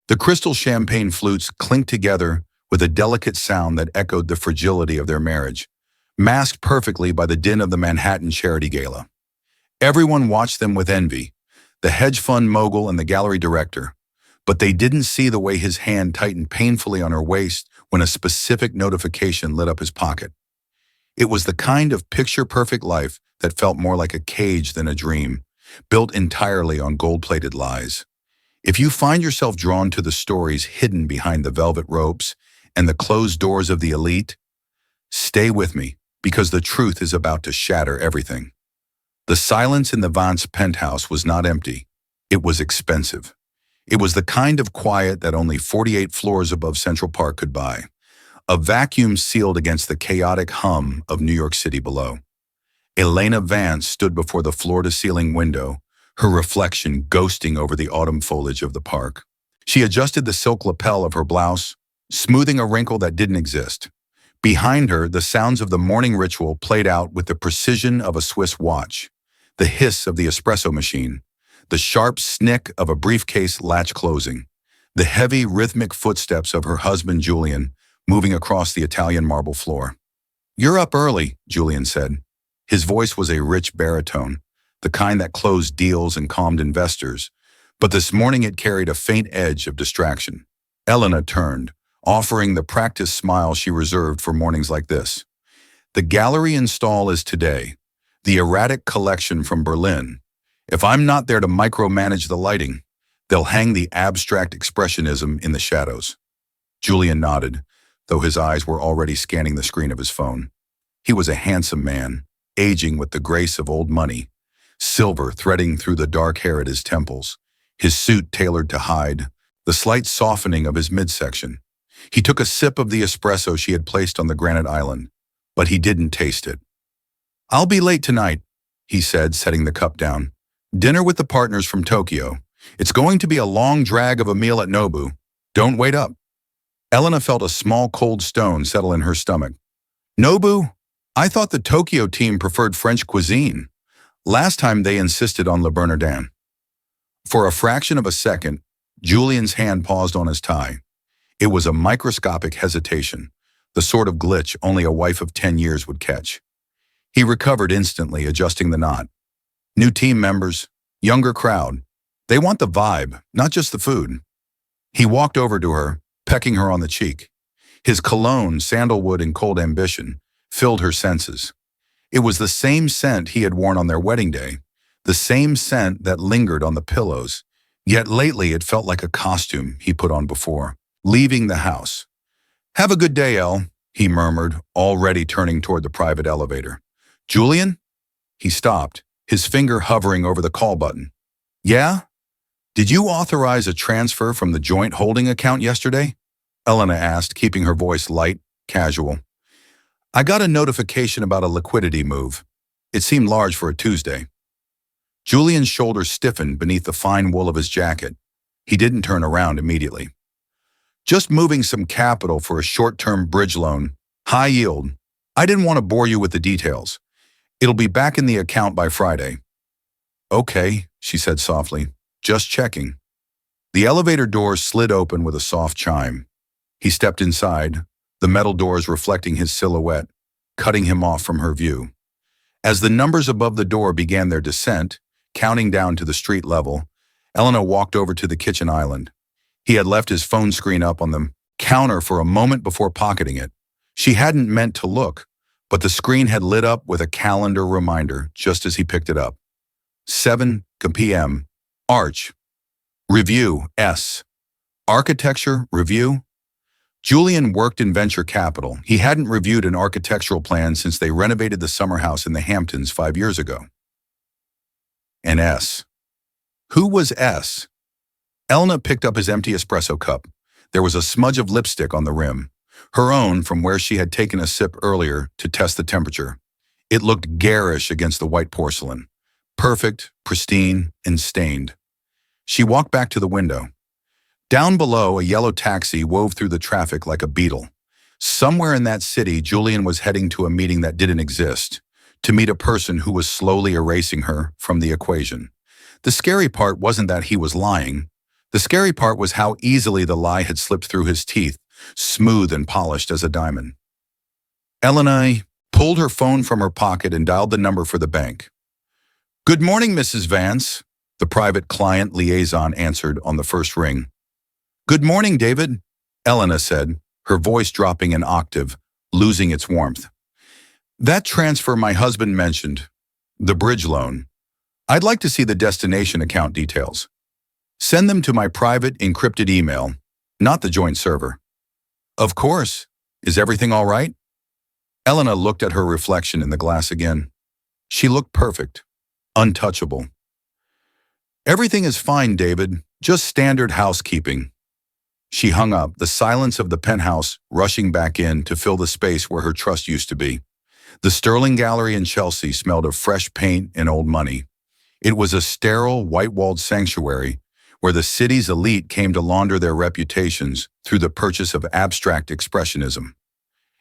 The crystal champagne flutes clinked together with a delicate sound that echoed the fragility of their marriage, masked perfectly by the din of the Manhattan Charity Gala. Everyone watched them with envy, the hedge fund mogul and the gallery director, but they didn't see the way his hand tightened painfully on her waist when a specific notification lit up his pocket. It was the kind of picture-perfect life that felt more like a cage than a dream, built entirely on gold-plated lies. If you find yourself drawn to the stories hidden behind the velvet ropes and the closed doors of the elite, stay with me, because the truth is about to shatter everything. The silence in the Vance penthouse was not empty. It was expensive. It was the kind of quiet that only 48 floors above Central Park could buy, a vacuum sealed against the chaotic hum of New York City below. Elena Vance stood before the floor-to-ceiling window, her reflection ghosting over the autumn foliage of the park. She adjusted the silk lapel of her blouse, smoothing a wrinkle that didn't exist. Behind her, the sounds of the morning ritual played out with the precision of a Swiss watch, the hiss of the espresso machine, the sharp snick of a briefcase latch closing, the heavy rhythmic footsteps of her husband Julian moving across the Italian marble floor. "You're up early," Julian said. His voice was a rich baritone, the kind that closed deals and calmed investors, but this morning it carried a faint edge of distraction. Elena turned, offering the practiced smile she reserved for mornings like this. "The gallery install is today, the erratic collection from Berlin. If I'm not there to micromanage the lighting, they'll hang the abstract expressionism in the shadows." Julian nodded, though his eyes were already scanning the screen of his phone. He was a handsome man, aging with the grace of old money, silver threading through the dark hair at his temples, his suit tailored to hide the slight softening of his midsection. He took a sip of the espresso she had placed on the granite island, but he didn't taste it. "I'll be late tonight," he said, setting the cup down. "Dinner with the partners from Tokyo. It's going to be a long drag of a meal at Nobu. Don't wait up." Elena felt a small cold stone settle in her stomach. "Nobu? I thought the Tokyo team preferred French cuisine. Last time they insisted on Le Bernardin." For a fraction of a second, Julian's hand paused on his tie. It was a microscopic hesitation, the sort of glitch only a wife of 10 years would catch. He recovered instantly, adjusting the knot. New team members, younger crowd. They want the vibe, not just the food. He walked over to her, pecking her on the cheek. His cologne, sandalwood, and cold ambition filled her senses. It was the same scent he had worn on their wedding day, the same scent that lingered on the pillows, yet lately it felt like a costume he put on before, leaving the house. "Have a good day, Elle," he murmured, already turning toward the private elevator. "Julian?" He stopped, his finger hovering over the call button. "Yeah? Did you authorize a transfer from the joint holding account yesterday?" Elena asked, keeping her voice light, casual. "I got a notification about a liquidity move. It seemed large for a Tuesday." Julian's shoulders stiffened beneath the fine wool of his jacket. He didn't turn around immediately. "Just moving some capital for a short-term bridge loan. High yield. I didn't want to bore you with the details. It'll be back in the account by Friday." "Okay," she said softly. "Just checking." The elevator doors slid open with a soft chime. He stepped inside, the metal doors reflecting his silhouette, cutting him off from her view. As the numbers above the door began their descent, counting down to the street level, Elena walked over to the kitchen island. He had left his phone screen up on the counter for a moment before pocketing it. She hadn't meant to look, but the screen had lit up with a calendar reminder just as he picked it up. 7 p.m. Arch. Review, S. Architecture, review. Julian worked in venture capital. He hadn't reviewed an architectural plan since they renovated the summer house in the Hamptons 5 years ago. And S. Who was S? Elena picked up his empty espresso cup. There was a smudge of lipstick on the rim, her own from where she had taken a sip earlier to test the temperature. It looked garish against the white porcelain, perfect, pristine, and stained. She walked back to the window. Down below, a yellow taxi wove through the traffic like a beetle. Somewhere in that city, Julian was heading to a meeting that didn't exist, to meet a person who was slowly erasing her from the equation. The scary part wasn't that he was lying. The scary part was how easily the lie had slipped through his teeth, smooth and polished as a diamond. Elena pulled her phone from her pocket and dialed the number for the bank. "Good morning, Mrs. Vance," the private client liaison answered on the first ring. "Good morning, David," Elena said, her voice dropping an octave, losing its warmth. "That transfer my husband mentioned, the bridge loan. I'd like to see the destination account details. Send them to my private encrypted email, not the joint server." "Of course. Is everything all right?" Elena looked at her reflection in the glass again. She looked perfect, untouchable. "Everything is fine, David. Just standard housekeeping." She hung up, the silence of the penthouse rushing back in to fill the space where her trust used to be. The Sterling Gallery in Chelsea smelled of fresh paint and old money. It was a sterile, white-walled sanctuary where the city's elite came to launder their reputations through the purchase of abstract expressionism.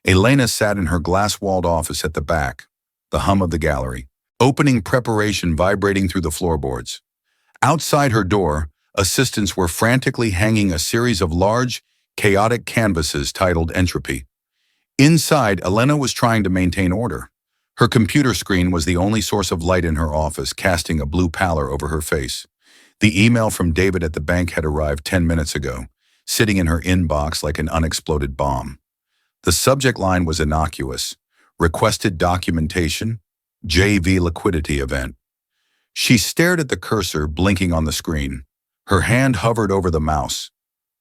Elena sat in her glass-walled office at the back, the hum of the gallery, opening preparation vibrating through the floorboards. Outside her door, assistants were frantically hanging a series of large, chaotic canvases titled Entropy. Inside, Elena was trying to maintain order. Her computer screen was the only source of light in her office, casting a blue pallor over her face. The email from David at the bank had arrived 10 minutes ago, sitting in her inbox like an unexploded bomb. The subject line was innocuous: requested documentation, JV liquidity event. She stared at the cursor blinking on the screen. Her hand hovered over the mouse.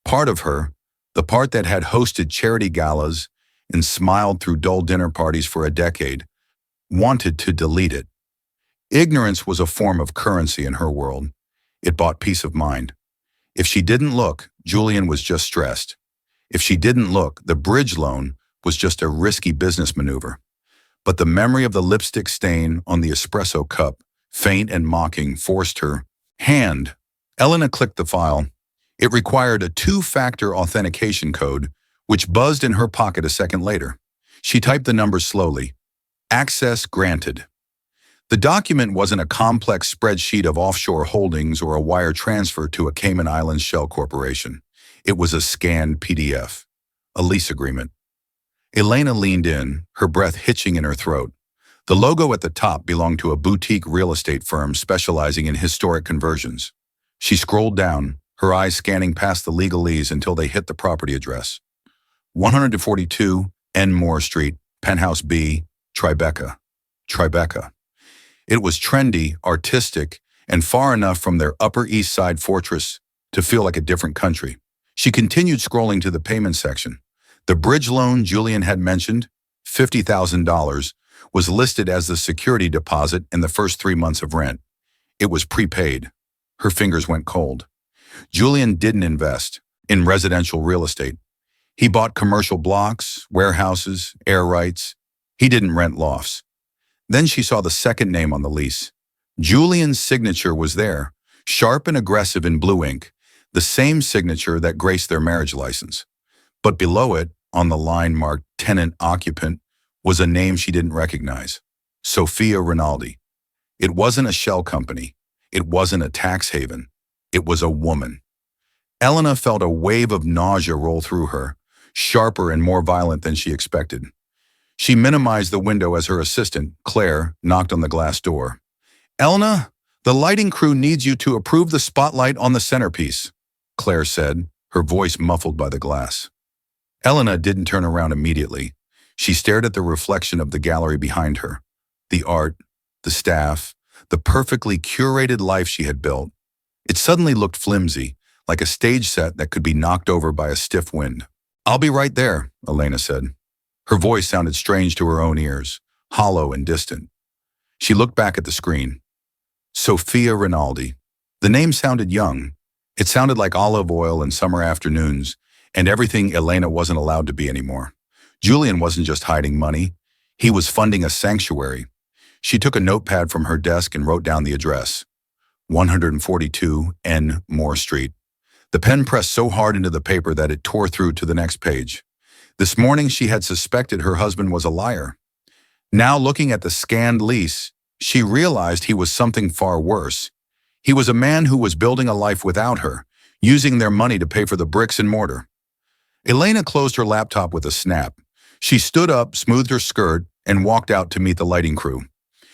Part of her, the part that had hosted charity galas and smiled through dull dinner parties for a decade, wanted to delete it. Ignorance was a form of currency in her world. It bought peace of mind. If she didn't look, Julian was just stressed. If she didn't look, the bridge loan was just a risky business maneuver. But the memory of the lipstick stain on the espresso cup, faint and mocking, forced her hand. Elena clicked the file. It required a two-factor authentication code, which buzzed in her pocket a second later. She typed the numbers slowly. Access granted. The document wasn't a complex spreadsheet of offshore holdings or a wire transfer to a Cayman Islands shell corporation. It was a scanned PDF, a lease agreement. Elena leaned in, her breath hitching in her throat. The logo at the top belonged to a boutique real estate firm specializing in historic conversions. She scrolled down, her eyes scanning past the legalese until they hit the property address. 142 N. Moore Street, Penthouse B, Tribeca. Tribeca. It was trendy, artistic, and far enough from their Upper East Side fortress to feel like a different country. She continued scrolling to the payment section. The bridge loan Julian had mentioned, $50,000, was listed as the security deposit in the first 3 months of rent. It was prepaid. Her fingers went cold. Julian didn't invest in residential real estate. He bought commercial blocks, warehouses, air rights. He didn't rent lofts. Then she saw the second name on the lease. Julian's signature was there, sharp and aggressive in blue ink, the same signature that graced their marriage license. But below it, on the line marked tenant-occupant, was a name she didn't recognize: Sophia Rinaldi. It wasn't a shell company. It wasn't a tax haven. It was a woman. Elena felt a wave of nausea roll through her, sharper and more violent than she expected. She minimized the window as her assistant, Claire, knocked on the glass door. "Elena, the lighting crew needs you to approve the spotlight on the centerpiece," Claire said, her voice muffled by the glass. Elena didn't turn around immediately. She stared at the reflection of the gallery behind her. The art, the staff, the perfectly curated life she had built. It suddenly looked flimsy, like a stage set that could be knocked over by a stiff wind. "I'll be right there," Elena said. Her voice sounded strange to her own ears, hollow and distant. She looked back at the screen. Sophia Rinaldi. The name sounded young. It sounded like olive oil in summer afternoons, and everything Elena wasn't allowed to be anymore. Julian wasn't just hiding money. He was funding a sanctuary. She took a notepad from her desk and wrote down the address. 142 N. Moore Street. The pen pressed so hard into the paper that it tore through to the next page. This morning she had suspected her husband was a liar. Now looking at the scanned lease, she realized he was something far worse. He was a man who was building a life without her, using their money to pay for the bricks and mortar. Elena closed her laptop with a snap. She stood up, smoothed her skirt, and walked out to meet the lighting crew.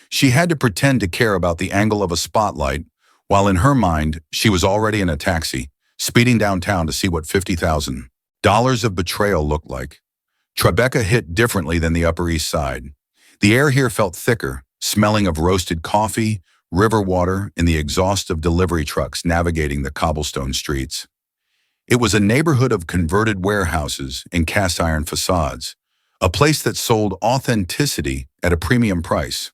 She had to pretend to care about the angle of a spotlight, while in her mind, she was already in a taxi, speeding downtown to see what $50,000 of betrayal looked like. Tribeca hit differently than the Upper East Side. The air here felt thicker, smelling of roasted coffee, river water, and the exhaust of delivery trucks navigating the cobblestone streets. It was a neighborhood of converted warehouses and cast-iron facades, a place that sold authenticity at a premium price.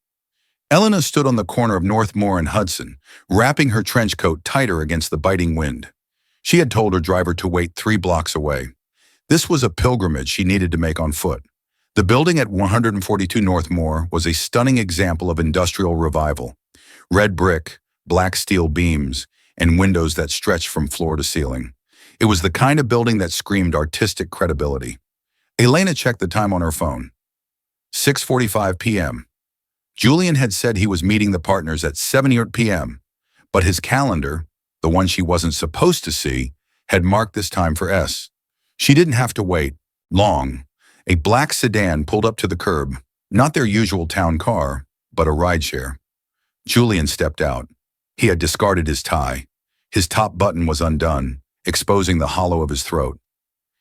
Elena stood on the corner of Northmore and Hudson, wrapping her trench coat tighter against the biting wind. She had told her driver to wait 3 blocks away. This was a pilgrimage she needed to make on foot. The building at 142 Northmore was a stunning example of industrial revival. Red brick, black steel beams, and windows that stretched from floor to ceiling. It was the kind of building that screamed artistic credibility. Elena checked the time on her phone. 6:45 p.m. Julian had said he was meeting the partners at 7 p.m., but his calendar, the one she wasn't supposed to see, had marked this time for S. She didn't have to wait long. A black sedan pulled up to the curb, not their usual town car, but a rideshare. Julian stepped out. He had discarded his tie. His top button was undone, exposing the hollow of his throat.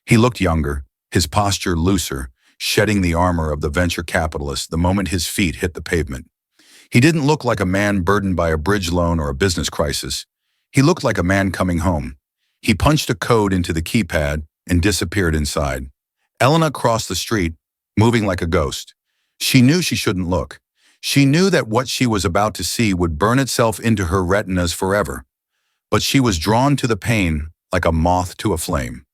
He looked younger, his posture looser, shedding the armor of the venture capitalist the moment his feet hit the pavement. He didn't look like a man burdened by a bridge loan or a business crisis. He looked like a man coming home. He punched a code into the keypad and disappeared inside. Elena crossed the street, moving like a ghost. She knew she shouldn't look. She knew that what she was about to see would burn itself into her retinas forever. But she was drawn to the pain like a moth to a flame.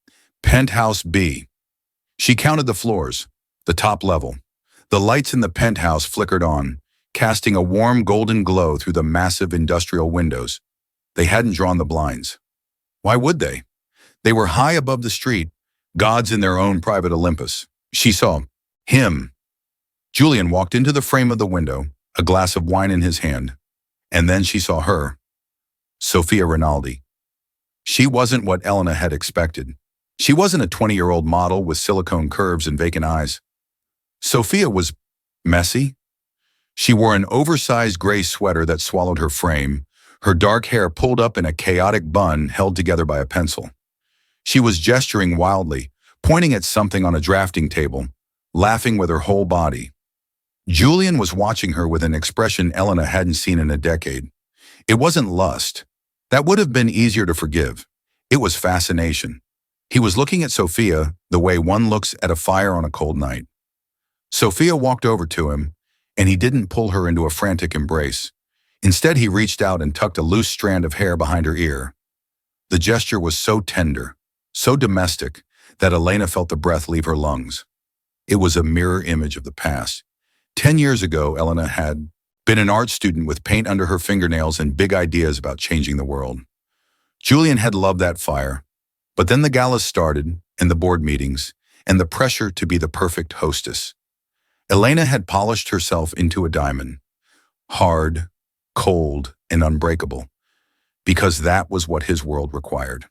Penthouse B. She counted the floors, the top level. The lights in the penthouse flickered on, casting a warm golden glow through the massive industrial windows. They hadn't drawn the blinds. Why would they? They were high above the street, gods in their own private Olympus. She saw him. Julian walked into the frame of the window, a glass of wine in his hand. And then she saw her. Sophia Rinaldi. She wasn't what Elena had expected. She wasn't a 20-year-old model with silicone curves and vacant eyes. Sophia was messy. She wore an oversized gray sweater that swallowed her frame, her dark hair pulled up in a chaotic bun held together by a pencil. She was gesturing wildly, pointing at something on a drafting table, laughing with her whole body. Julian was watching her with an expression Elena hadn't seen in a decade. It wasn't lust. That would have been easier to forgive. It was fascination. He was looking at Sophia the way one looks at a fire on a cold night. Sophia walked over to him, and he didn't pull her into a frantic embrace. Instead, he reached out and tucked a loose strand of hair behind her ear. The gesture was so tender, so domestic, that Elena felt the breath leave her lungs. It was a mirror image of the past. 10 years ago, Elena had been an art student with paint under her fingernails and big ideas about changing the world. Julian had loved that fire, but then the galas started, and the board meetings, and the pressure to be the perfect hostess. Elena had polished herself into a diamond, hard, cold, and unbreakable, because that was what his world required.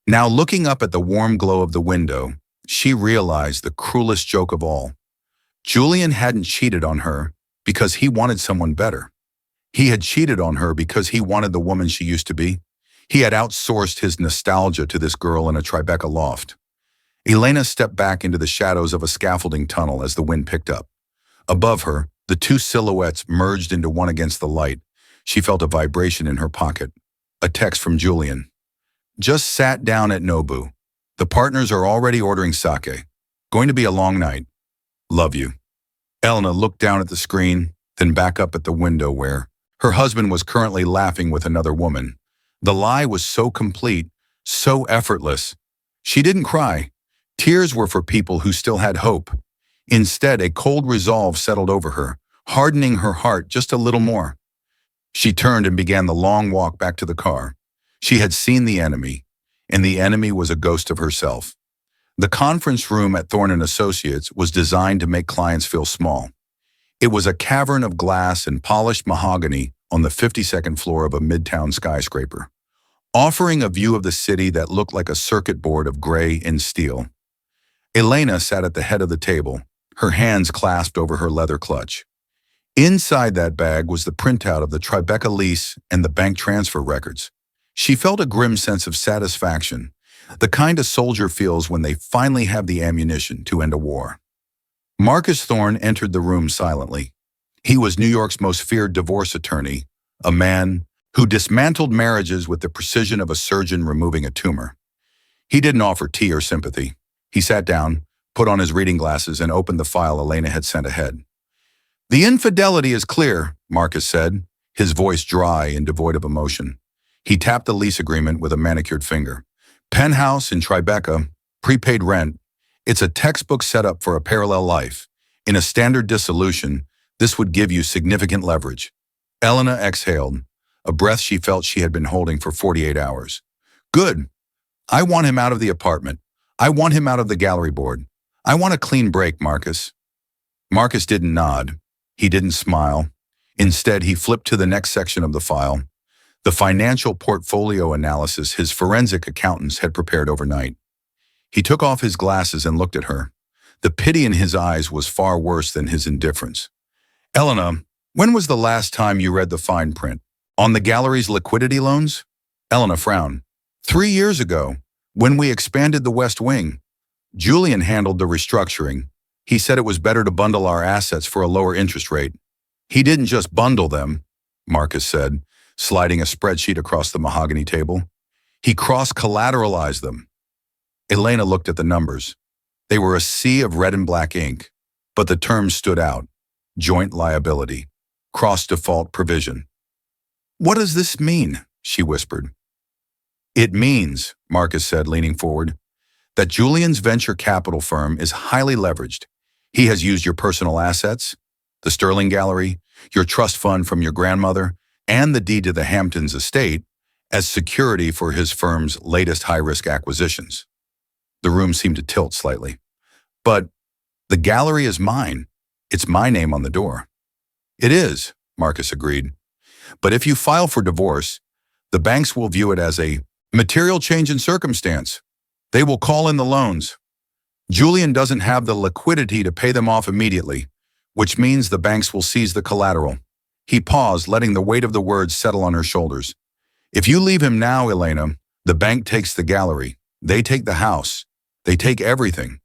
Now, looking up at the warm glow of the window, she realized the cruelest joke of all. Julian hadn't cheated on her because he wanted someone better. He had cheated on her because he wanted the woman she used to be. He had outsourced his nostalgia to this girl in a Tribeca loft. Elena stepped back into the shadows of a scaffolding tunnel as the wind picked up. Above her, the two silhouettes merged into one against the light. She felt a vibration in her pocket. A text from Julian. Just sat down at Nobu. The partners are already ordering sake. Going to be a long night. Love you. Elena looked down at the screen, then back up at the window where her husband was currently laughing with another woman. The lie was so complete, so effortless. She didn't cry. Tears were for people who still had hope. Instead, a cold resolve settled over her, hardening her heart just a little more. She turned and began the long walk back to the car. She had seen the enemy, and the enemy was a ghost of herself. The conference room at Thorne & Associates was designed to make clients feel small. It was a cavern of glass and polished mahogany on the 52nd floor of a midtown skyscraper. offering a view of the city that looked like a circuit board of gray and steel. Elena sat at the head of the table, her hands clasped over her leather clutch. Inside that bag was the printout of the Tribeca lease and the bank transfer records. She felt a grim sense of satisfaction, the kind a soldier feels when they finally have the ammunition to end a war. Marcus Thorne entered the room silently. He was New York's most feared divorce attorney, a man who dismantled marriages with the precision of a surgeon removing a tumor. He didn't offer tea or sympathy. He sat down, put on his reading glasses, and opened the file Elena had sent ahead. "The infidelity is clear," Marcus said, his voice dry and devoid of emotion. He tapped the lease agreement with a manicured finger. "Penthouse in Tribeca, prepaid rent. It's a textbook setup for a parallel life. In a standard dissolution, this would give you significant leverage." Elena exhaled, a breath she felt she had been holding for 48 hours. "Good. I want him out of the apartment. I want him out of the gallery board. I want a clean break, Marcus." Marcus didn't nod. He didn't smile. Instead, he flipped to the next section of the file, the financial portfolio analysis his forensic accountants had prepared overnight. He took off his glasses and looked at her. The pity in his eyes was far worse than his indifference. "Elena, when was the last time you read the fine print? On the gallery's liquidity loans?" Elena frowned. 3 years ago, when we expanded the West Wing. Julian handled the restructuring. He said it was better to bundle our assets for a lower interest rate." "He didn't just bundle them," Marcus said, sliding a spreadsheet across the mahogany table. "He cross-collateralized them." Elena looked at the numbers. They were a sea of red and black ink, but the terms stood out. Joint liability. Cross-default provision. "What does this mean?" she whispered. "It means," Marcus said, leaning forward, "that Julian's venture capital firm is highly leveraged. He has used your personal assets, the Sterling Gallery, your trust fund from your grandmother, and the deed to the Hamptons estate as security for his firm's latest high-risk acquisitions." The room seemed to tilt slightly. "But the gallery is mine. It's my name on the door." "It is," Marcus agreed. "But if you file for divorce, the banks will view it as a material change in circumstance. They will call in the loans. Julian doesn't have the liquidity to pay them off immediately, which means the banks will seize the collateral." He paused, letting the weight of the words settle on her shoulders. "If you leave him now, Elena, the bank takes the gallery. They take the house. They take everything.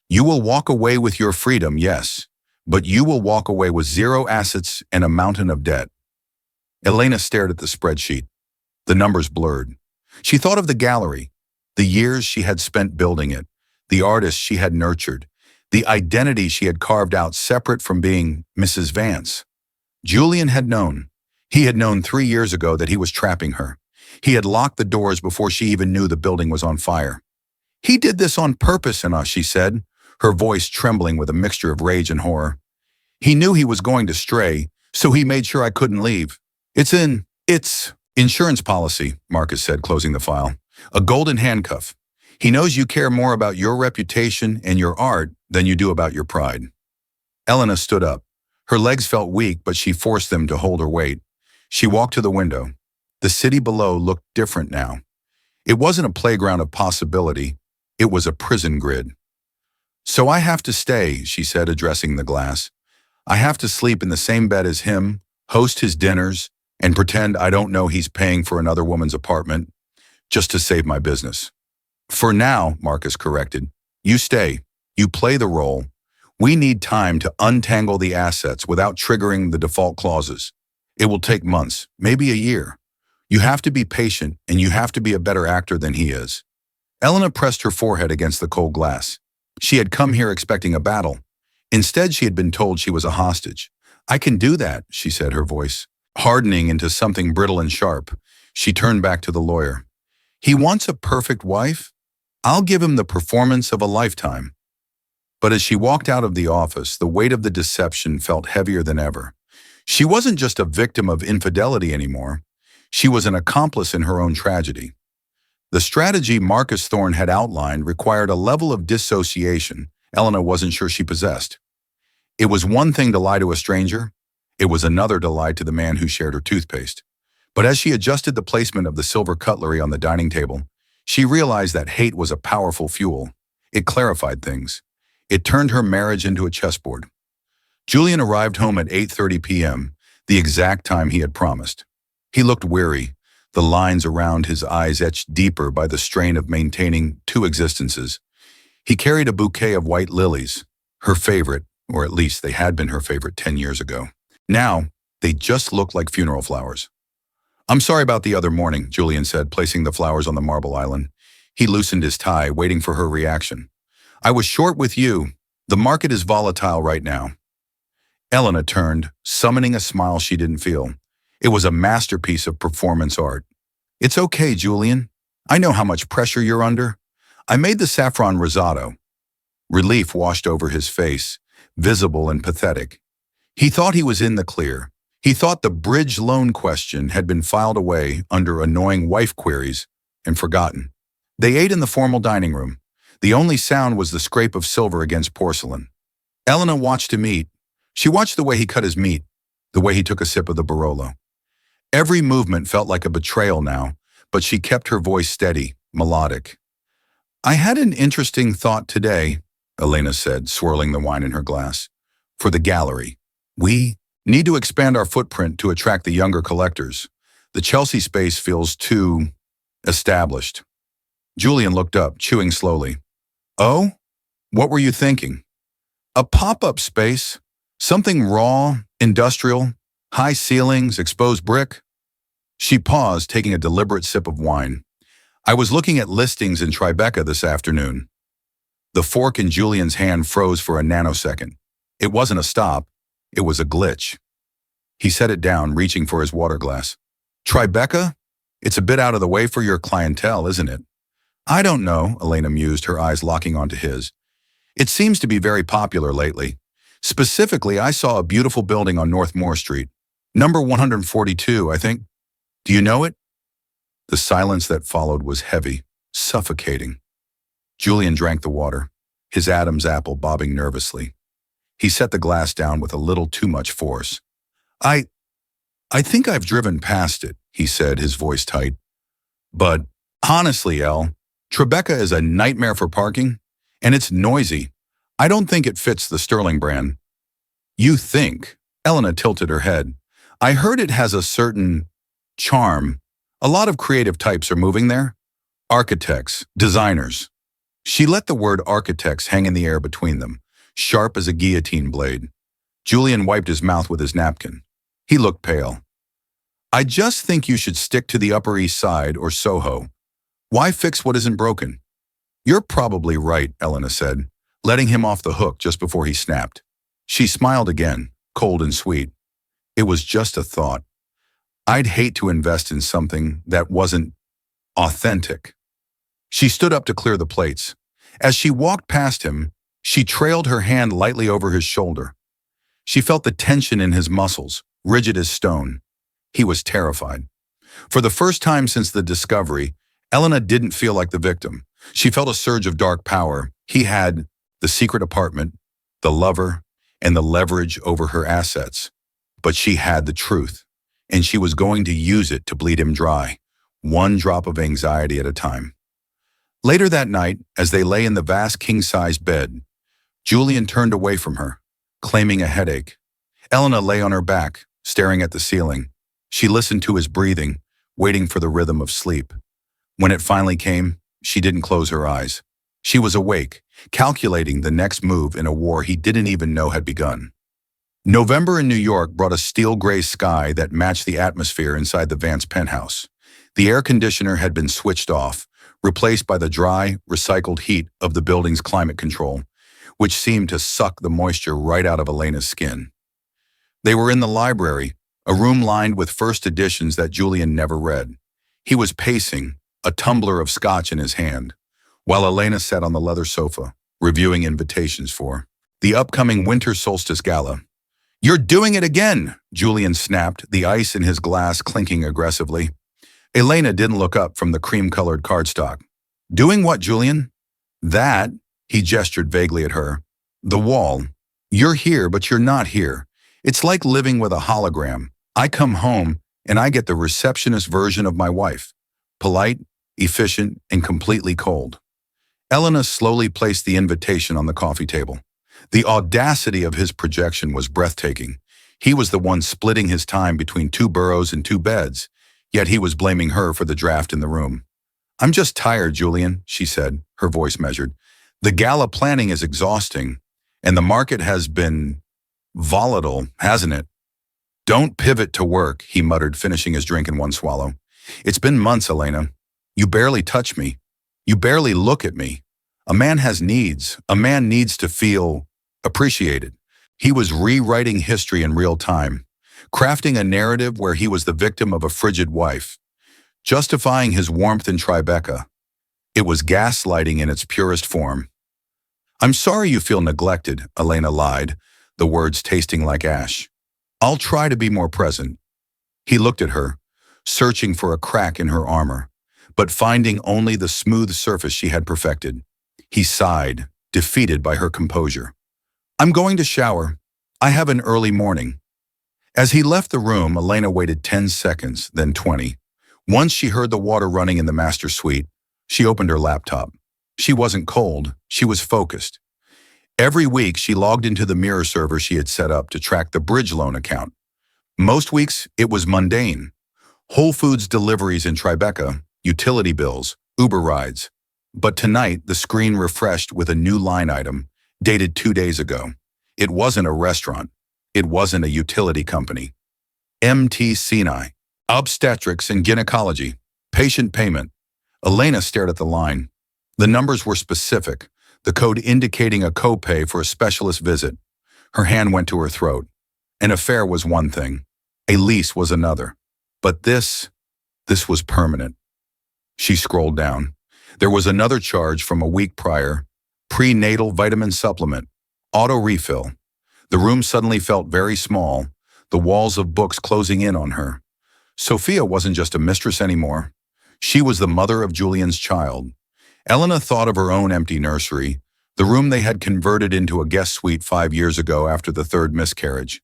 You will walk away with your freedom, yes, but you will walk away with zero assets and a mountain of debt." Elena stared at the spreadsheet. The numbers blurred. She thought of the gallery, the years she had spent building it, the artists she had nurtured, the identity she had carved out separate from being Mrs. Vance. Julian had known. He had known 3 years ago that he was trapping her. He had locked the doors before she even knew the building was on fire. "He did this on purpose in us," she said, her voice trembling with a mixture of rage and horror. "He knew he was going to stray, so he made sure I couldn't leave. It's insurance policy," Marcus said, closing the file. "A golden handcuff. He knows you care more about your reputation and your art than you do about your pride." Elena stood up. Her legs felt weak, but she forced them to hold her weight. She walked to the window. The city below looked different now. It wasn't a playground of possibility. It was a prison grid. "So I have to stay," she said, addressing the glass. "I have to sleep in the same bed as him, host his dinners, and pretend I don't know he's paying for another woman's apartment, just to save my business." "For now," Marcus corrected. "You stay. You play the role. We need time to untangle the assets without triggering the default clauses. It will take months, maybe a year. You have to be patient, and you have to be a better actor than he is." Elena pressed her forehead against the cold glass. She had come here expecting a battle. Instead, she had been told she was a hostage. "I can do that," she said, her voice hardening into something brittle and sharp. She turned back to the lawyer. "He wants a perfect wife? I'll give him the performance of a lifetime." But as she walked out of the office, the weight of the deception felt heavier than ever. She wasn't just a victim of infidelity anymore. She was an accomplice in her own tragedy. The strategy Marcus Thorne had outlined required a level of dissociation Elena wasn't sure she possessed. It was one thing to lie to a stranger. It was another to lie to the man who shared her toothpaste. But as she adjusted the placement of the silver cutlery on the dining table, she realized that hate was a powerful fuel. It clarified things. It turned her marriage into a chessboard. Julian arrived home at 8:30 p.m., the exact time he had promised. He looked weary, the lines around his eyes etched deeper by the strain of maintaining two existences. He carried a bouquet of white lilies, her favorite, or at least they had been her favorite 10 years ago. Now, they just looked like funeral flowers. "I'm sorry about the other morning," Julian said, placing the flowers on the marble island. He loosened his tie, waiting for her reaction. "I was short with you. The market is volatile right now." Elena turned, summoning a smile she didn't feel. It was a masterpiece of performance art. "It's okay, Julian. I know how much pressure you're under. I made the saffron risotto." Relief washed over his face, visible and pathetic. He thought he was in the clear. He thought the bridge loan question had been filed away under annoying wife queries and forgotten. They ate in the formal dining room. The only sound was the scrape of silver against porcelain. Elena watched him eat. She watched the way he cut his meat, the way he took a sip of the Barolo. Every movement felt like a betrayal now, but she kept her voice steady, melodic. "I had an interesting thought today," Elena said, swirling the wine in her glass. "For the gallery. We need to expand our footprint to attract the younger collectors. The Chelsea space feels too established." Julian looked up, chewing slowly. "Oh? What were you thinking?" "A pop-up space. Something raw, industrial, high ceilings, exposed brick." She paused, taking a deliberate sip of wine. "I was looking at listings in Tribeca this afternoon." The fork in Julian's hand froze for a nanosecond. It wasn't a stop. It was a glitch. He set it down, reaching for his water glass. "Tribeca? It's a bit out of the way for your clientele, isn't it?" "I don't know," Elena mused, her eyes locking onto his. "It seems to be very popular lately. Specifically, I saw a beautiful building on North Moore Street. Number 142, I think. Do you know it?" The silence that followed was heavy, suffocating. Julian drank the water, his Adam's apple bobbing nervously. He set the glass down with a little too much force. I think I've driven past it," he said, his voice tight. "But honestly, El, Tribeca is a nightmare for parking, and it's noisy. I don't think it fits the Sterling brand." "You think?" Elena tilted her head. "I heard it has a certain charm. A lot of creative types are moving there. Architects, designers." She let the word architects hang in the air between them, sharp as a guillotine blade. Julian wiped his mouth with his napkin. He looked pale. "I just think you should stick to the Upper East Side or Soho. Why fix what isn't broken?" "You're probably right," Elena said, letting him off the hook just before he snapped. She smiled again, cold and sweet. "It was just a thought. I'd hate to invest in something that wasn't authentic." She stood up to clear the plates. As she walked past him, she trailed her hand lightly over his shoulder. She felt the tension in his muscles, rigid as stone. He was terrified. For the first time since the discovery, Elena didn't feel like the victim. She felt a surge of dark power. He had the secret apartment, the lover, and the leverage over her assets. But she had the truth, and she was going to use it to bleed him dry, one drop of anxiety at a time. Later that night, as they lay in the vast king-size bed, Julian turned away from her, claiming a headache. Elena lay on her back, staring at the ceiling. She listened to his breathing, waiting for the rhythm of sleep. When it finally came, she didn't close her eyes. She was awake, calculating the next move in a war he didn't even know had begun. November in New York brought a steel gray sky that matched the atmosphere inside the Vance penthouse. The air conditioner had been switched off, replaced by the dry, recycled heat of the building's climate control, which seemed to suck the moisture right out of Elena's skin. They were in the library, a room lined with first editions that Julian never read. He was pacing, a tumbler of scotch in his hand, while Elena sat on the leather sofa, reviewing invitations for the upcoming winter solstice gala. "You're doing it again!" Julian snapped, the ice in his glass clinking aggressively. Elena didn't look up from the cream-colored cardstock. "Doing what, Julian?" "That," he gestured vaguely at her. "The wall. You're here, but you're not here. It's like living with a hologram. I come home, and I get the receptionist version of my wife. Polite, efficient, and completely cold. Elena slowly placed the invitation on the coffee table. The audacity of his projection was breathtaking. He was the one splitting his time between two boroughs and two beds, yet he was blaming her for the draft in the room. "I'm just tired, Julian," she said, her voice measured. "The gala planning is exhausting, and the market has been volatile, hasn't it?" "Don't pivot to work," he muttered, finishing his drink in one swallow. "It's been months, Elena. You barely touch me. You barely look at me. A man has needs. A man needs to feel appreciated." He was rewriting history in real time, crafting a narrative where he was the victim of a frigid wife, justifying his warmth in Tribeca. It was gaslighting in its purest form. "I'm sorry you feel neglected," Elena lied, the words tasting like ash. "I'll try to be more present." He looked at her, searching for a crack in her armor, but finding only the smooth surface she had perfected. He sighed, defeated by her composure. "I'm going to shower. I have an early morning." As he left the room, Elena waited 10 seconds, then 20. Once she heard the water running in the master suite, she opened her laptop. She wasn't cold, she was focused. Every week, she logged into the mirror server she had set up to track the bridge loan account. Most weeks, it was mundane. Whole Foods deliveries in Tribeca, utility bills, Uber rides. But tonight, the screen refreshed with a new line item, dated 2 days ago. It wasn't a restaurant. It wasn't a utility company. MT Sinai, obstetrics and gynecology, patient payment. Elena stared at the line. The numbers were specific, the code indicating a copay for a specialist visit. Her hand went to her throat. An affair was one thing. A lease was another. But this was permanent. She scrolled down. There was another charge from a week prior. Prenatal vitamin supplement. Auto refill. The room suddenly felt very small, the walls of books closing in on her. Sophia wasn't just a mistress anymore. She was the mother of Julian's child. Elena thought of her own empty nursery, the room they had converted into a guest suite 5 years ago after the third miscarriage.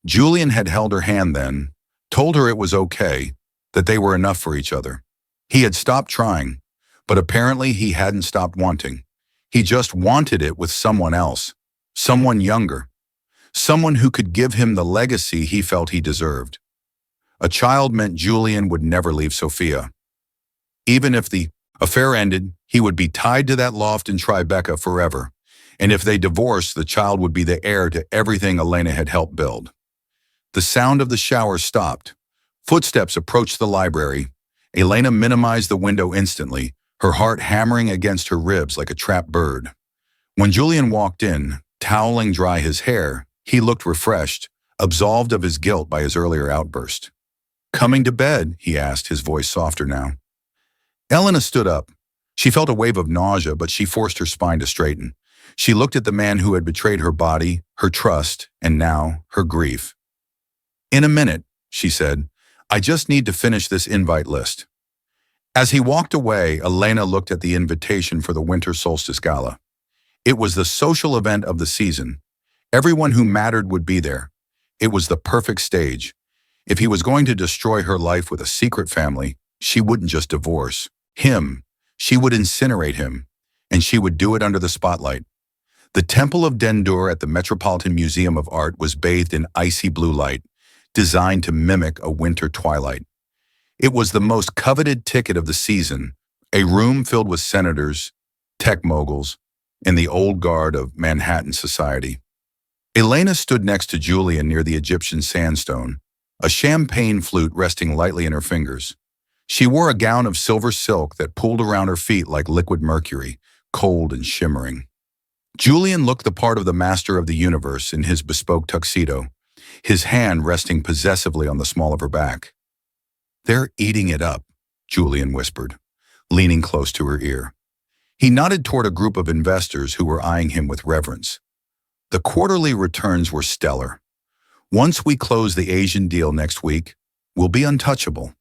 Julian had held her hand then, told her it was okay, that they were enough for each other. He had stopped trying, but apparently he hadn't stopped wanting. He just wanted it with someone else, someone younger, someone who could give him the legacy he felt he deserved. A child meant Julian would never leave Sophia. Even if the affair ended, he would be tied to that loft in Tribeca forever, and if they divorced, the child would be the heir to everything Elena had helped build. The sound of the shower stopped. Footsteps approached the library. Elena minimized the window instantly, her heart hammering against her ribs like a trapped bird. When Julian walked in, toweling dry his hair, he looked refreshed, absolved of his guilt by his earlier outburst. "Coming to bed?" he asked, his voice softer now. Elena stood up. She felt a wave of nausea, but she forced her spine to straighten. She looked at the man who had betrayed her body, her trust, and now her grief. "In a minute," she said. "I just need to finish this invite list." As he walked away, Elena looked at the invitation for the Winter Solstice Gala. It was the social event of the season. Everyone who mattered would be there. It was the perfect stage. If he was going to destroy her life with a secret family, she wouldn't just divorce him. She would incinerate him, and she would do it under the spotlight. The Temple of Dendur at the Metropolitan Museum of Art was bathed in icy blue light, designed to mimic a winter twilight. It was the most coveted ticket of the season, a room filled with senators, tech moguls, and the old guard of Manhattan society. Elena stood next to Julian near the Egyptian sandstone, a champagne flute resting lightly in her fingers. She wore a gown of silver silk that pooled around her feet like liquid mercury, cold and shimmering. Julian looked the part of the master of the universe in his bespoke tuxedo, his hand resting possessively on the small of her back. "They're eating it up," Julian whispered, leaning close to her ear. He nodded toward a group of investors who were eyeing him with reverence. The quarterly returns were stellar. "Once we close the Asian deal next week, we'll be untouchable."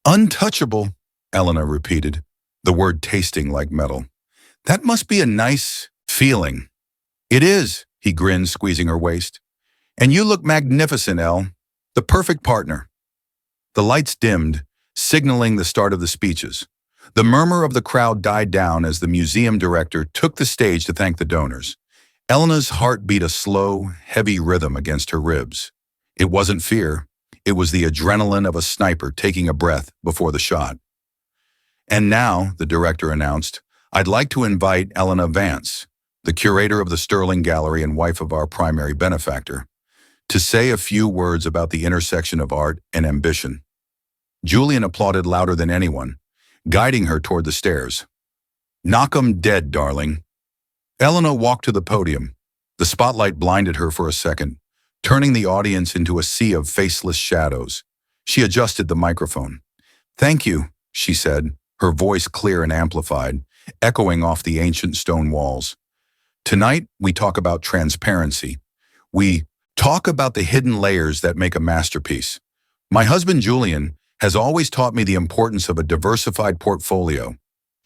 "Untouchable," Elena repeated, the word tasting like metal. "That must be a nice feeling." "It is," he grinned, squeezing her waist. "And you look magnificent, Elle. The perfect partner." The lights dimmed, signaling the start of the speeches. The murmur of the crowd died down as the museum director took the stage to thank the donors. Elena's heart beat a slow, heavy rhythm against her ribs. It wasn't fear. It was the adrenaline of a sniper taking a breath before the shot. And now, the director announced, I'd like to invite Elena Vance, the curator of the Sterling Gallery and wife of our primary benefactor, to say a few words about the intersection of art and ambition. Julian applauded louder than anyone, guiding her toward the stairs. Knock 'em dead, darling. Elena walked to the podium. The spotlight blinded her for a second, turning the audience into a sea of faceless shadows. She adjusted the microphone. Thank you, she said, her voice clear and amplified, echoing off the ancient stone walls. Tonight, we talk about transparency. We talk about the hidden layers that make a masterpiece. My husband, Julian, has always taught me the importance of a diversified portfolio.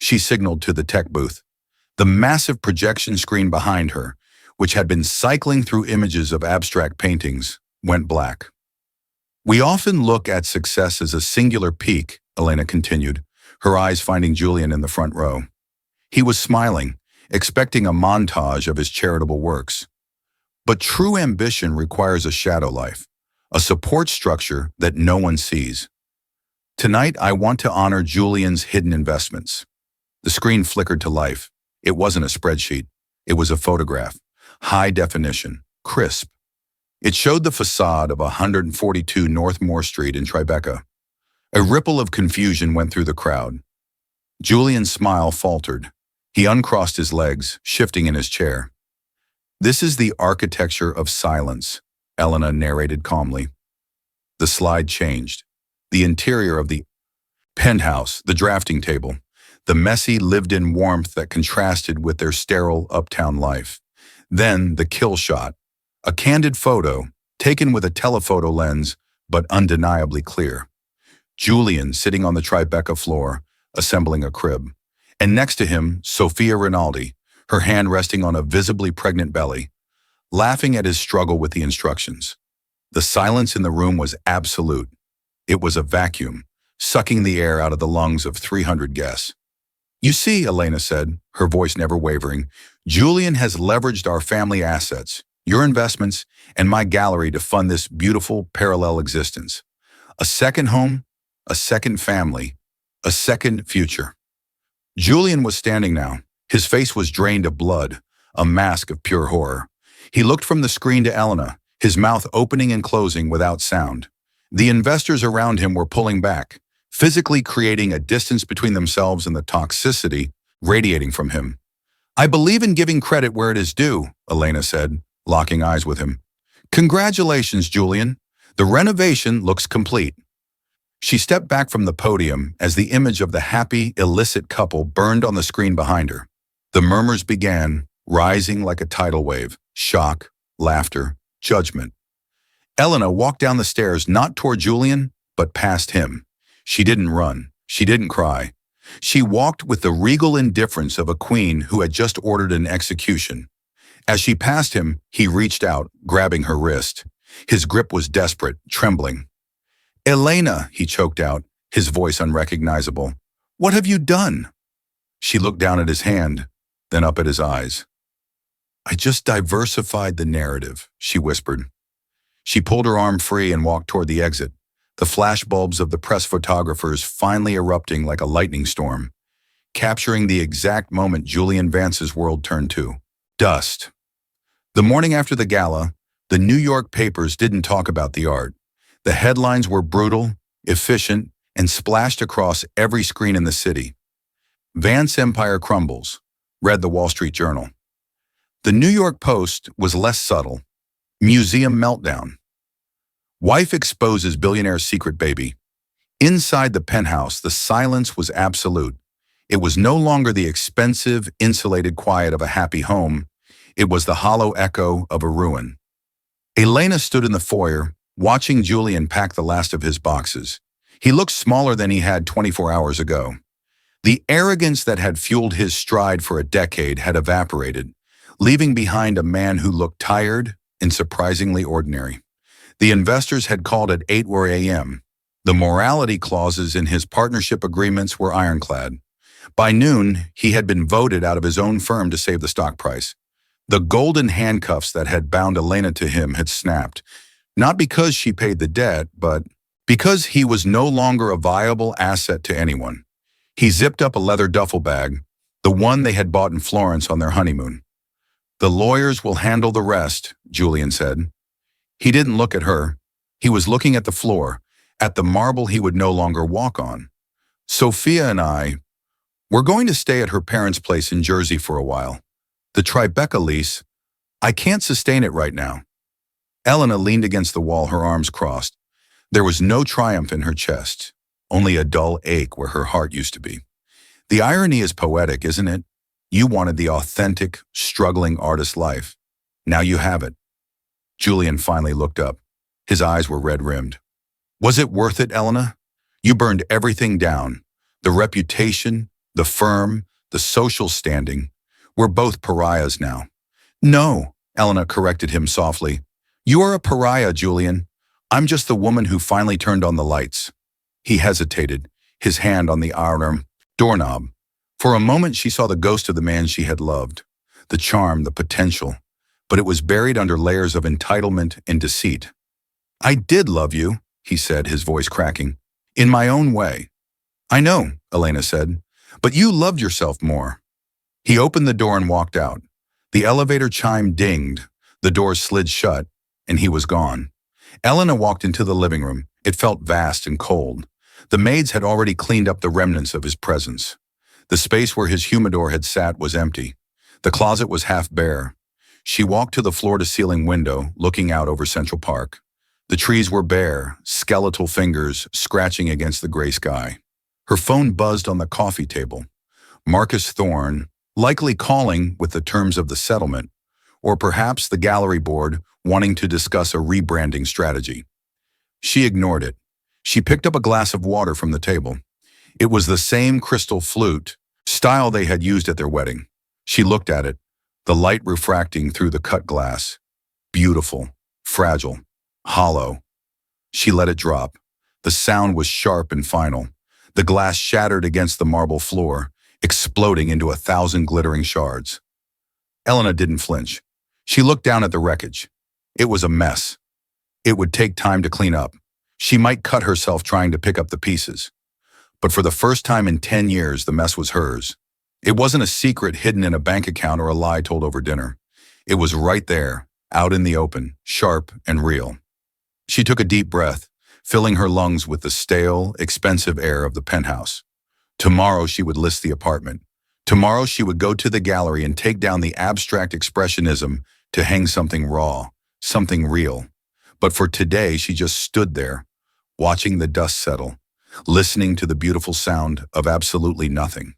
She signaled to the tech booth. The massive projection screen behind her, which had been cycling through images of abstract paintings, went black. We often look at success as a singular peak, Elena continued, her eyes finding Julian in the front row. He was smiling, expecting a montage of his charitable works. But true ambition requires a shadow life, a support structure that no one sees. Tonight, I want to honor Julian's hidden investments. The screen flickered to life. It wasn't a spreadsheet. It was a photograph. High definition, crisp. It showed the facade of 142 North Moore Street in Tribeca. A ripple of confusion went through the crowd. Julian's smile faltered. He uncrossed his legs, shifting in his chair. This is the architecture of silence, Elena narrated calmly. The slide changed. The interior of the penthouse, the drafting table, the messy, lived-in warmth that contrasted with their sterile uptown life. Then the kill shot, a candid photo, taken with a telephoto lens, but undeniably clear. Julian sitting on the Tribeca floor, assembling a crib. And next to him, Sophia Rinaldi, her hand resting on a visibly pregnant belly, laughing at his struggle with the instructions. The silence in the room was absolute. It was a vacuum, sucking the air out of the lungs of 300 guests. You see, Elena said, her voice never wavering, Julian has leveraged our family assets, your investments, and my gallery to fund this beautiful parallel existence. A second home, a second family, a second future. Julian was standing now. His face was drained of blood, a mask of pure horror. He looked from the screen to Elena, his mouth opening and closing without sound. The investors around him were pulling back, physically creating a distance between themselves and the toxicity radiating from him. I believe in giving credit where it is due, Elena said, locking eyes with him. Congratulations, Julian. The renovation looks complete. She stepped back from the podium as the image of the happy, illicit couple burned on the screen behind her. The murmurs began, rising like a tidal wave, shock, laughter, judgment. Elena walked down the stairs not toward Julian, but past him. She didn't run. She didn't cry. She walked with the regal indifference of a queen who had just ordered an execution. As she passed him, he reached out, grabbing her wrist. His grip was desperate, trembling. Elena, he choked out, his voice unrecognizable. What have you done? She looked down at his hand, then up at his eyes. I just diversified the narrative, she whispered. She pulled her arm free and walked toward the exit, the flashbulbs of the press photographers finally erupting like a lightning storm, capturing the exact moment Julian Vance's world turned to dust. The morning after the gala, the New York papers didn't talk about the art. The headlines were brutal, efficient, and splashed across every screen in the city. Vance Empire crumbles, read the Wall Street Journal. The New York Post was less subtle. Museum meltdown. Wife exposes billionaire's secret baby. Inside the penthouse, the silence was absolute. It was no longer the expensive, insulated quiet of a happy home. It was the hollow echo of a ruin. Elena stood in the foyer, watching Julian pack the last of his boxes. He looked smaller than he had 24 hours ago. The arrogance that had fueled his stride for a decade had evaporated, leaving behind a man who looked tired and surprisingly ordinary. The investors had called at 8 a.m. The morality clauses in his partnership agreements were ironclad. By noon, he had been voted out of his own firm to save the stock price. The golden handcuffs that had bound Elena to him had snapped, not because she paid the debt, but because he was no longer a viable asset to anyone. He zipped up a leather duffel bag, the one they had bought in Florence on their honeymoon. "The lawyers will handle the rest," Julian said. He didn't look at her. He was looking at the floor, at the marble he would no longer walk on. "Sophia and we're going to stay at her parents' place in Jersey for a while. The Tribeca lease, I can't sustain it right now." Elena leaned against the wall, her arms crossed. There was no triumph in her chest, only a dull ache where her heart used to be. The irony is poetic, isn't it? You wanted the authentic, struggling artist life. Now you have it. Julian finally looked up. His eyes were red-rimmed. "Was it worth it, Elena? You burned everything down. The reputation, the firm, the social standing. We're both pariahs now." "No," Elena corrected him softly. "You are a pariah, Julian. I'm just the woman who finally turned on the lights." He hesitated, his hand on the iron doorknob. For a moment she saw the ghost of the man she had loved, the charm, the potential, but it was buried under layers of entitlement and deceit. "I did love you," he said, his voice cracking, "in my own way." "I know," Elena said, "but you loved yourself more." He opened the door and walked out. The elevator chime dinged, the door slid shut, and he was gone. Elena walked into the living room. It felt vast and cold. The maids had already cleaned up the remnants of his presence. The space where his humidor had sat was empty. The closet was half bare. She walked to the floor-to-ceiling window, looking out over Central Park. The trees were bare, skeletal fingers scratching against the gray sky. Her phone buzzed on the coffee table. Marcus Thorne, likely calling with the terms of the settlement, or perhaps the gallery board wanting to discuss a rebranding strategy. She ignored it. She picked up a glass of water from the table. It was the same crystal flute, style they had used at their wedding. She looked at it, the light refracting through the cut glass. Beautiful, fragile, hollow. She let it drop. The sound was sharp and final. The glass shattered against the marble floor, exploding into 1,000 glittering shards. Elena didn't flinch. She looked down at the wreckage. It was a mess. It would take time to clean up. She might cut herself trying to pick up the pieces. But for the first time in 10 years, the mess was hers. It wasn't a secret hidden in a bank account or a lie told over dinner. It was right there, out in the open, sharp and real. She took a deep breath, filling her lungs with the stale, expensive air of the penthouse. Tomorrow she would list the apartment. Tomorrow she would go to the gallery and take down the abstract expressionism to hang something raw, something real. But for today, she just stood there, watching the dust settle, listening to the beautiful sound of absolutely nothing.